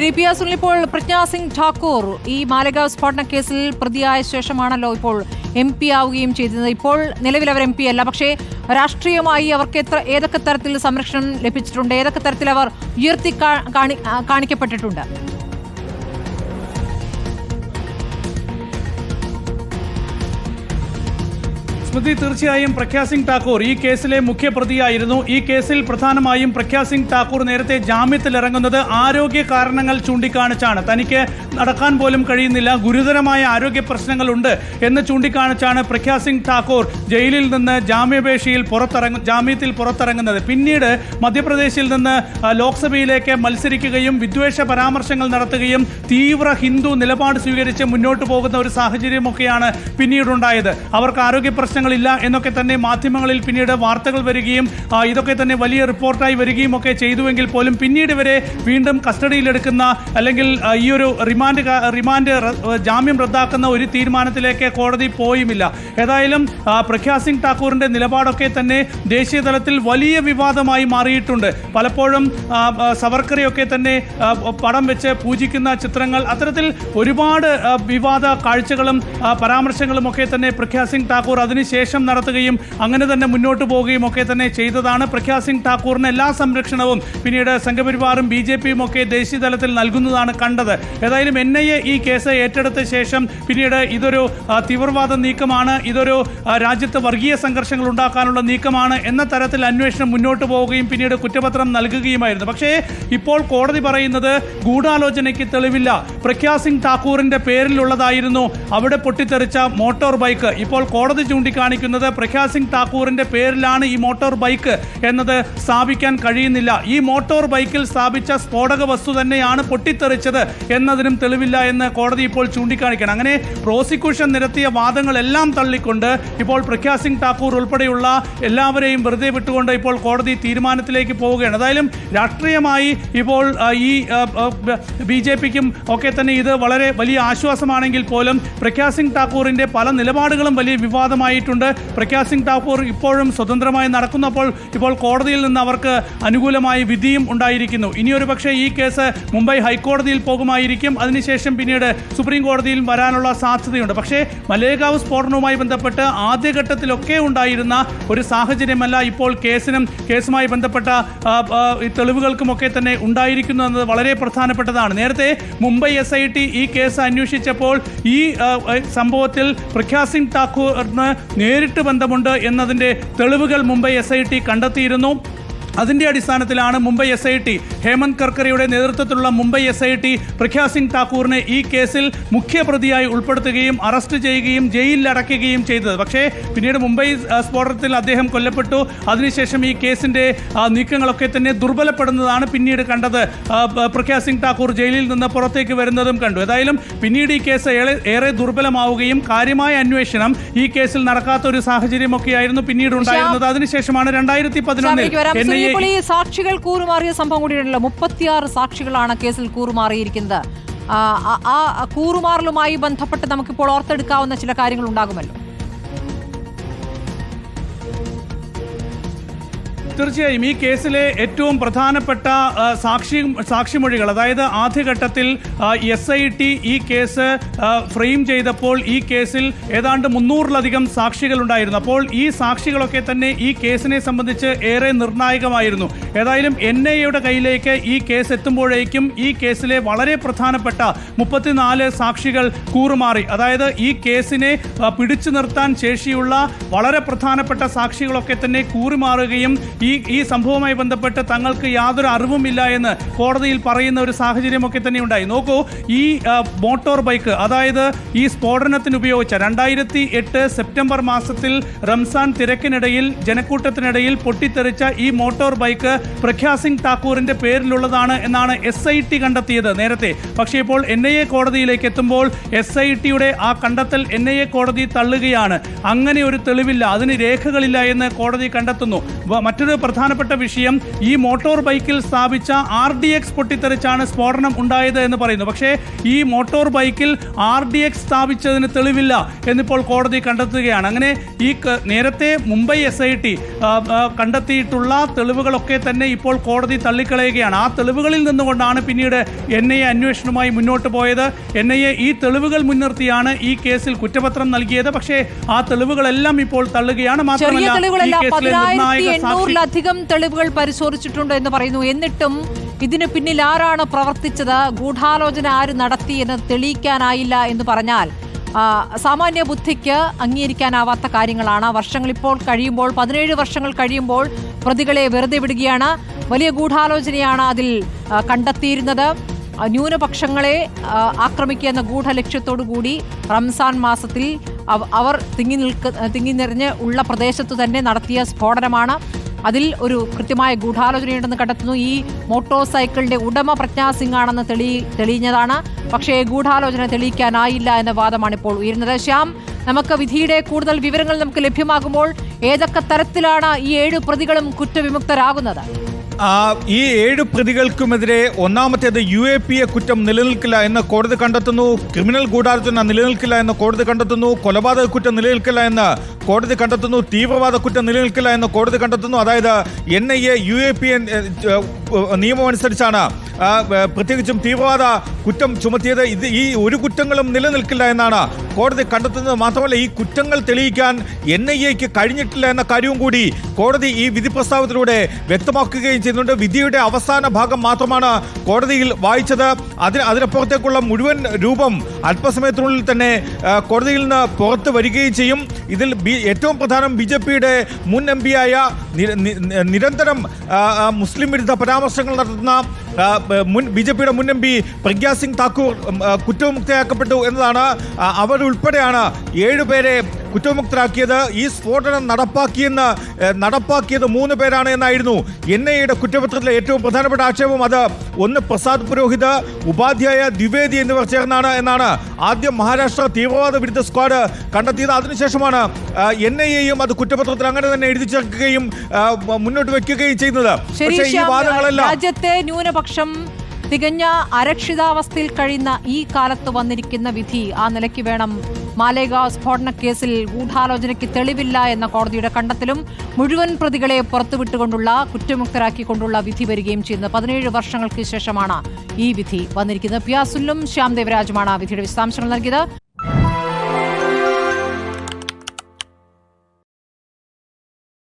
സുനിൽ, ഇപ്പോൾ പ്രജ്ഞാ സിംഗ് ഠാക്കൂർ ഈ മാലേഗാവ് സ്ഫോടന കേസിൽ പ്രതിയായ ശേഷമാണല്ലോ ഇപ്പോൾ MP ആവുകയും ചെയ്തത്. ഇപ്പോൾ നിലവിൽ അവർ MP അല്ല, പക്ഷേ രാഷ്ട്രീയമായി അവർക്ക് ഏതൊക്കെ തരത്തിൽ സംരക്ഷണം ലഭിച്ചിട്ടുണ്ട്, ഏതൊക്കെ തരത്തിൽ അവർ ഉയർത്തി കാണിക്കപ്പെട്ടിട്ടുണ്ട്? സ്മൃതി, തീർച്ചയായും പ്രജ്ഞാ സിംഗ് ഠാക്കൂർ ഈ കേസിലെ മുഖ്യപ്രതിയായിരുന്നു. ഈ കേസിൽ പ്രധാനമായും പ്രജ്ഞാ സിംഗ് ഠാക്കൂർ നേരത്തെ ജാമ്യത്തിലിറങ്ങുന്നത് ആരോഗ്യ കാരണങ്ങൾ ചൂണ്ടിക്കാണിച്ചാണ്. തനിക്ക് നടക്കാൻ പോലും കഴിയുന്നില്ല, ഗുരുതരമായ ആരോഗ്യ പ്രശ്നങ്ങളുണ്ട് എന്ന് ചൂണ്ടിക്കാണിച്ചാണ് പ്രജ്ഞാ സിംഗ് ഠാക്കൂർ ജയിലിൽ നിന്ന് ജാമ്യത്തിൽ പുറത്തിറങ്ങുന്നത്. പിന്നീട് മധ്യപ്രദേശിൽ നിന്ന് ലോക്സഭയിലേക്ക് മത്സരിക്കുകയും വിദ്വേഷ പരാമർശങ്ങൾ നടത്തുകയും തീവ്ര ഹിന്ദു നിലപാട് സ്വീകരിച്ച് മുന്നോട്ട് പോകുന്ന ഒരു സാഹചര്യമൊക്കെയാണ് പിന്നീടുണ്ടായത്. അവർക്ക് ആരോഗ്യ പ്രശ്നങ്ങളില്ല എന്നൊക്കെ തന്നെ മാധ്യമങ്ങളിൽ പിന്നീട് വാർത്തകൾ വരികയും ഇതൊക്കെ തന്നെ വലിയ റിപ്പോർട്ടായി വരികയും ഒക്കെ ചെയ്തുവെങ്കിൽ പോലും പിന്നീട് ഇവരെ വീണ്ടും കസ്റ്റഡിയിലെടുക്കുന്ന അല്ലെങ്കിൽ ഈ ഒരു റിമാൻഡ് ജാമ്യം റദ്ദാക്കുന്ന ഒരു തീരുമാനത്തിലേക്ക് കോടതി പോയുമില്ല. ഏതായാലും പ്രജ്ഞാ സിംഗ് ഠാക്കൂറിന്റെ നിലപാടൊക്കെ തന്നെ ദേശീയ തലത്തിൽ വലിയ വിവാദമായി മാറിയിട്ടുണ്ട്. പലപ്പോഴും സവർക്കറെയൊക്കെ തന്നെ പടം വെച്ച് പൂജിക്കുന്ന ചിത്രങ്ങൾ, അത്തരത്തിൽ ഒരുപാട് വിവാദ കാഴ്ചകളും പരാമർശങ്ങളും ഒക്കെ തന്നെ പ്രജ്ഞാ സിംഗ് ഠാക്കൂർ അതിനുശേഷം നടത്തുകയും അങ്ങനെ തന്നെ മുന്നോട്ട് പോവുകയും ഒക്കെ തന്നെ ചെയ്തതാണ്. പ്രജ്ഞാ സിംഗ് ഠാക്കൂറിന് എല്ലാ സംരക്ഷണവും പിന്നീട് സംഘപരിവാറും BJPയും ഒക്കെ ദേശീയ തലത്തിൽ നൽകുന്നതാണ് കണ്ടത്. ഏതായാലും NIA ഈ കേസ് ഏറ്റെടുത്ത ശേഷം പിന്നീട് ഇതൊരു തീവ്രവാദ നീക്കമാണ്, ഇതൊരു രാജ്യത്ത് വർഗീയ സംഘർഷങ്ങൾ ഉണ്ടാക്കാനുള്ള നീക്കമാണ് എന്ന തരത്തിൽ അന്വേഷണം മുന്നോട്ട് പോവുകയും പിന്നീട് കുറ്റപത്രം നൽകുകയുമായിരുന്നു. പക്ഷേ ഇപ്പോൾ കോടതി പറയുന്നത് ഗൂഢാലോചനയ്ക്ക് തെളിവില്ല, പ്രജ്ഞാ സിംഗ് ഠാക്കൂറിന്റെ പേരിലുള്ളതായിരുന്നു അവിടെ പൊട്ടിത്തെറിച്ച മോട്ടോർ ബൈക്ക്. ഇപ്പോൾ കോടതി ചൂണ്ടിക്കാണിക്കുന്നത് പ്രജ്ഞാ സിംഗ് ഠാക്കൂറിന്റെ പേരിലാണ് ഈ മോട്ടോർ ബൈക്ക് എന്നത് സ്ഥാപിക്കാൻ കഴിയുന്നില്ല. ഈ മോട്ടോർ ബൈക്കിൽ സ്ഥാപിച്ച സ്ഫോടക വസ്തു തന്നെയാണ് പൊട്ടിത്തെറിച്ചത് എന്നതിനും തെളിവില്ല എന്ന് കോടതി ഇപ്പോൾ ചൂണ്ടിക്കാണിക്കണം. അങ്ങനെ പ്രോസിക്യൂഷൻ നിരത്തിയ വാദങ്ങളെല്ലാം തള്ളിക്കൊണ്ട് ഇപ്പോൾ പ്രജ്ഞാ സിംഗ് ഠാക്കൂർ ഉൾപ്പെടെയുള്ള എല്ലാവരെയും വെറുതെ വിട്ടുകൊണ്ട് ഇപ്പോൾ കോടതി തീരുമാനത്തിലേക്ക് പോവുകയാണ്. ഏതായാലും രാഷ്ട്രീയമായി ഇപ്പോൾ ഈ BJPക്കും ഒക്കെ തന്നെ ഇത് വളരെ വലിയ ആശ്വാസമാണെങ്കിൽ പോലും പ്രജ്ഞാ സിംഗ് ഠാക്കൂറിന്റെ പല നിലപാടുകളും വലിയ വിവാദമായിട്ടുണ്ട്. പ്രജ്ഞാ സിംഗ് ഠാക്കൂർ ഇപ്പോഴും സ്വതന്ത്രമായി നടക്കുന്നപ്പോൾ ഇപ്പോൾ കോടതിയിൽ നിന്ന് അവർക്ക് അനുകൂലമായ വിധിയും ഉണ്ടായിരിക്കുന്നു. ഇനിയൊരു പക്ഷേ ഈ കേസ് മുംബൈ ഹൈക്കോടതിയിൽ പോകുമായിരിക്കും, അതിനുശേഷം പിന്നീട് സുപ്രീം കോടതിയിൽ വരാനുള്ള സാധ്യതയുണ്ട്. പക്ഷേ മലേഗാവ് സ്ഫോടനവുമായി ബന്ധപ്പെട്ട് ആദ്യഘട്ടത്തിലൊക്കെ ഉണ്ടായിരുന്ന ഒരു സാഹചര്യമല്ല ഇപ്പോൾ കേസുമായി ബന്ധപ്പെട്ട തെളിവുകൾക്കുമൊക്കെ തന്നെ ഉണ്ടായിരിക്കുന്നു എന്നത് വളരെ പ്രധാനപ്പെട്ടതാണ്. നേരത്തെ മുംബൈ SIT ഈ കേസ് അന്വേഷിച്ചപ്പോൾ ഈ സംഭവത്തിൽ പ്രജ്ഞാ സിംഗ് ഠാക്കൂറിന് നേരിട്ട് ബന്ധമുണ്ട് എന്നതിൻ്റെ തെളിവുകൾ മുംബൈ SIT കണ്ടെത്തിയിരുന്നു. അതിൻ്റെ അടിസ്ഥാനത്തിലാണ് മുംബൈ SIT, ഹേമന്ത് കർക്കറയുടെ നേതൃത്വത്തിലുള്ള മുംബൈ SIT പ്രജ്ഞാ സിംഗ് ഠാക്കൂറിനെ ഈ കേസിൽ മുഖ്യപ്രതിയായി ഉൾപ്പെടുത്തുകയും അറസ്റ്റ് ചെയ്യുകയും ജയിലിൽ അടയ്ക്കുകയും ചെയ്തത്. പക്ഷേ പിന്നീട് മുംബൈ സ്ഫോടനത്തിൽ അദ്ദേഹം കൊല്ലപ്പെട്ടു. അതിനുശേഷം ഈ കേസിൻ്റെ നീക്കങ്ങളൊക്കെ തന്നെ ദുർബലപ്പെടുന്നതാണ് പിന്നീട് കണ്ടത്. പ്രജ്ഞാ സിംഗ് ഠാക്കൂർ ജയിലിൽ നിന്ന് പുറത്തേക്ക് വരുന്നതും കണ്ടു. ഏതായാലും പിന്നീട് ഈ കേസ് ഏറെ ദുർബലമാവുകയും കാര്യമായ അന്വേഷണം ഈ കേസിൽ നടക്കാത്ത ഒരു സാഹചര്യമൊക്കെയായിരുന്നു പിന്നീട് ഉണ്ടായിരുന്നത്. അതിനുശേഷമാണ് 2011 ഇപ്പോൾ ഈ സാക്ഷികൾ കൂറുമാറിയ സംഭവം കൂടിയുണ്ടല്ലോ. 36 സാക്ഷികളാണ് കേസിൽ കൂറുമാറിയിരിക്കുന്നത്. ആ കൂറുമാറലുമായി ബന്ധപ്പെട്ട് നമുക്കിപ്പോൾ ഓർത്തെടുക്കാവുന്ന ചില കാര്യങ്ങൾ ഉണ്ടാകുമല്ലോ. തീർച്ചയായും ഈ കേസിലെ ഏറ്റവും പ്രധാനപ്പെട്ട സാക്ഷിമൊഴികൾ, അതായത് ആദ്യഘട്ടത്തിൽ SIT ഈ കേസ് ഫ്രെയിം ചെയ്തപ്പോൾ ഈ കേസിൽ ഏതാണ്ട് 300-ലധികം സാക്ഷികളുണ്ടായിരുന്നു. അപ്പോൾ ഈ സാക്ഷികളൊക്കെ തന്നെ ഈ കേസിനെ സംബന്ധിച്ച് ഏറെ നിർണായകമായിരുന്നു. ഏതായാലും NIAയുടെ കയ്യിലേക്ക് ഈ കേസ് എത്തുമ്പോഴേക്കും ഈ കേസിലെ വളരെ പ്രധാനപ്പെട്ട 34 സാക്ഷികൾ കൂറുമാറി. അതായത് ഈ കേസിനെ പിടിച്ചു നിർത്താൻ ശേഷിയുള്ള വളരെ പ്രധാനപ്പെട്ട സാക്ഷികളൊക്കെ തന്നെ കൂറുമാറുകയും ഈ സംഭവവുമായി ബന്ധപ്പെട്ട് തങ്ങൾക്ക് യാതൊരു അറിവുമില്ല എന്ന് കോടതിയിൽ പറയുന്ന ഒരു സാഹചര്യമൊക്കെ തന്നെ ഉണ്ടായി. നോക്കൂ, ഈ മോട്ടോർ ബൈക്ക്, അതായത് ഈ സ്ഫോടനത്തിന് ഉപയോഗിച്ച 2008 സെപ്റ്റംബർ മാസത്തിൽ റംസാൻ തിരക്കിനിടയിൽ ജനക്കൂട്ടത്തിനിടയിൽ പൊട്ടിത്തെറിച്ച ഈ മോട്ടോർ ബൈക്ക് പ്രജ്ഞാ സിംഗ് ഠാക്കൂറിന്റെ പേരിലുള്ളതാണ് എന്നാണ് SIT കണ്ടെത്തിയത് നേരത്തെ. പക്ഷേ ഇപ്പോൾ NIA കോടതിയിലേക്ക് എത്തുമ്പോൾ SITയുടെ ആ കണ്ടെത്തൽ NIA കോടതി തള്ളുകയാണ്. അങ്ങനെ ഒരു തെളിവില്ല, അതിന് രേഖകളില്ല എന്ന് കോടതി കണ്ടെത്തുന്നു. മറ്റൊരു പ്രധാനപ്പെട്ട വിഷയം ഈ മോട്ടോർ ബൈക്കിൽ സ്ഥാപിച്ച RDX പൊട്ടിത്തെറിച്ചാണ് സ്ഫോടനം ഉണ്ടായത് എന്ന് പറയുന്നു. പക്ഷേ ഈ മോട്ടോർ ബൈക്കിൽ RDX സ്ഥാപിച്ചതിന് തെളിവില്ല എന്നിപ്പോൾ കോടതി കണ്ടെത്തുകയാണ്. അങ്ങനെ ഈ നേരത്തെ മുംബൈ SIT കണ്ടെത്തിയിട്ടുള്ള തെളിവുകളൊക്കെ തന്നെ ഇപ്പോൾ കോടതി തള്ളിക്കളയുകയാണ്. ആ തെളിവുകളിൽ നിന്നുകൊണ്ടാണ് പിന്നീട് NIA അന്വേഷണവുമായി മുന്നോട്ട് പോയത്. NIA ഈ തെളിവുകൾ മുൻനിർത്തിയാണ് ഈ കേസിൽ കുറ്റപത്രം നൽകിയത്. പക്ഷേ ആ തെളിവുകളെല്ലാം ഇപ്പോൾ തള്ളുകയാണ്. മാത്രമല്ല ഈ കേസിലെ നിർണായക 1800-ലധികം തെളിവുകൾ പരിശോധിച്ചിട്ടുണ്ട് എന്ന് പറയുന്നു. എന്നിട്ടും ഇതിന് പിന്നിൽ ആരാണ് പ്രവർത്തിച്ചത്, ഗൂഢാലോചന ആര് നടത്തി എന്ന് തെളിയിക്കാനായില്ല എന്ന് പറഞ്ഞാൽ സാമാന്യ ബുദ്ധിക്ക് അംഗീകരിക്കാനാവാത്ത കാര്യങ്ങളാണ്. വർഷങ്ങൾ ഇപ്പോൾ കഴിയുമ്പോൾ, 17 വർഷങ്ങൾ കഴിയുമ്പോൾ പ്രതികളെ വെറുതെ വിടുകയാണ്. വലിയ ഗൂഢാലോചനയാണ് അതിൽ കണ്ടെത്തിയിരുന്നത്. ന്യൂനപക്ഷങ്ങളെ ആക്രമിക്കുക എന്ന ഗൂഢലക്ഷ്യത്തോടു കൂടി റംസാൻ മാസത്തിൽ അവർ തിങ്ങി നിറഞ്ഞ് ഉള്ള പ്രദേശത്തു തന്നെ നടത്തിയ സ്ഫോടനമാണ്. അതിൽ ഒരു കൃത്യമായ ഗൂഢാലോചനയുണ്ടെന്ന് കണ്ടെത്തുന്നു. ഈ മോട്ടോർ സൈക്കിളിന്റെ ഉടമ പ്രജ്ഞാ സിംഗ് ആണെന്ന് തെളിഞ്ഞതാണ്. പക്ഷേ ഗൂഢാലോചന തെളിയിക്കാനായില്ല എന്ന വാദമാണ് ഇപ്പോൾ ഉയരുന്നത്. ശ്യാം, നമുക്ക് വിധിയുടെ കൂടുതൽ വിവരങ്ങൾ നമുക്ക് ലഭ്യമാകുമ്പോൾ ഏതൊക്കെ തരത്തിലാണ് ഈ 7 പ്രതികളും കുറ്റവിമുക്തരാകുന്നത്? ഈ 7 പ്രതികൾക്കുമെതിരെ ഒന്നാമത്തേത് UAPA കുറ്റം നിലനിൽക്കില്ല എന്ന് കോടതി കണ്ടെത്തുന്നു. ക്രിമിനൽ ഗൂഢാലോചന നിലനിൽക്കില്ല എന്ന് കോടതി കണ്ടെത്തുന്നു. കൊലപാതക കുറ്റം നിലനിൽക്കില്ല എന്ന് കോടതി കണ്ടെത്തുന്നു. തീവ്രവാദ കുറ്റം നിലനിൽക്കില്ല എന്ന് കോടതി കണ്ടെത്തുന്നു. അതായത് NIA UAPA നിയമം അനുസരിച്ചാണ് പ്രത്യേകിച്ചും തീവ്രവാദ കുറ്റം ചുമത്തിയത്. ഈ ഒരു കുറ്റങ്ങളും നിലനിൽക്കില്ല എന്നാണ് കോടതി കണ്ടെത്തുന്നത്. മാത്രമല്ല ഈ കുറ്റങ്ങൾ തെളിയിക്കാൻ NIAക്ക് കഴിഞ്ഞിട്ടില്ല എന്ന കാര്യവും കൂടി കോടതി ഈ വിധി പ്രസ്താവത്തിലൂടെ വ്യക്തമാക്കുകയും ചെയ്യുന്നുണ്ട്. വിധിയുടെ അവസാന ഭാഗം മാത്രമാണ് കോടതിയിൽ വായിച്ചത്. അതിനപ്പുറത്തേക്കുള്ള മുഴുവൻ രൂപം അല്പസമയത്തിനുള്ളിൽ തന്നെ കോടതിയിൽ നിന്ന് പുറത്ത് വരികയും ചെയ്യും. ഇതിൽ ഏറ്റവും പ്രധാനം BJPയുടെ മുൻ MP-യായ നിരന്തരം മുസ്ലിം വിരുദ്ധ പരാമർശങ്ങൾ നടത്തുന്ന BJPയുടെ മുൻ MP പ്രഗ്യാ സിംഗ് താക്കൂർ കുറ്റവിമുക്തയാക്കപ്പെട്ടു എന്നതാണ്. അവരുൾപ്പെടെയാണ് 7 പേരെ കുറ്റവിമുക്തരാക്കിയത്. ഈ സ്ഫോടനം നടപ്പാക്കിയത് 3 പേരാണ് എന്നായിരുന്നു NIAയുടെ കുറ്റപത്രത്തിലെ ഏറ്റവും പ്രധാനപ്പെട്ട ആക്ഷേപം. അത് ഒന്ന് പ്രസാദ് പുരോഹിത്, ഉപാധ്യായ ദ്വിവേദി എന്നിവർ ചേർന്നാണ് എന്നാണ് ആദ്യം മഹാരാഷ്ട്ര തീവ്രവാദ വിരുദ്ധ സ്ക്വാഡ് കണ്ടെത്തിയത്. അതിനുശേഷമാണ് NIAയും അത് കുറ്റപത്രത്തിൽ അങ്ങനെ തന്നെ എഴുതി ചേർക്കുകയും മുന്നോട്ട് വെക്കുകയും ചെയ്യുന്നത്. പക്ഷേ ഈ വാദങ്ങളെല്ലാം രാജ്യത്തെ ന്യൂനപക്ഷം തികഞ്ഞ അരക്ഷിതാവസ്ഥയിൽ കഴിയുന്ന ഈ കാലത്ത് വന്നിരിക്കുന്ന വിധി ആ നിലയ്ക്ക് വേണം. മാലേഗാവ് സ്ഫോടന കേസിൽ ഗൂഢാലോചനയ്ക്ക് തെളിവില്ല എന്ന കോടതിയുടെ കണ്ടെത്തലും മുഴുവൻ പ്രതികളെ പുറത്തുവിട്ടുകൊണ്ടുള്ള കുറ്റമുക്തരാക്കിക്കൊണ്ടുള്ള വിധി വരികയും ചെയ്യുന്നത് 17 വർഷങ്ങൾക്ക് ശേഷമാണ് ഈ വിധി വന്നിരിക്കുന്നത്. പിയാസുല്ലും ശ്യാം ദേവരാജുമാണ് വിധിയുടെ വിശദാംശങ്ങൾ നൽകിയത്.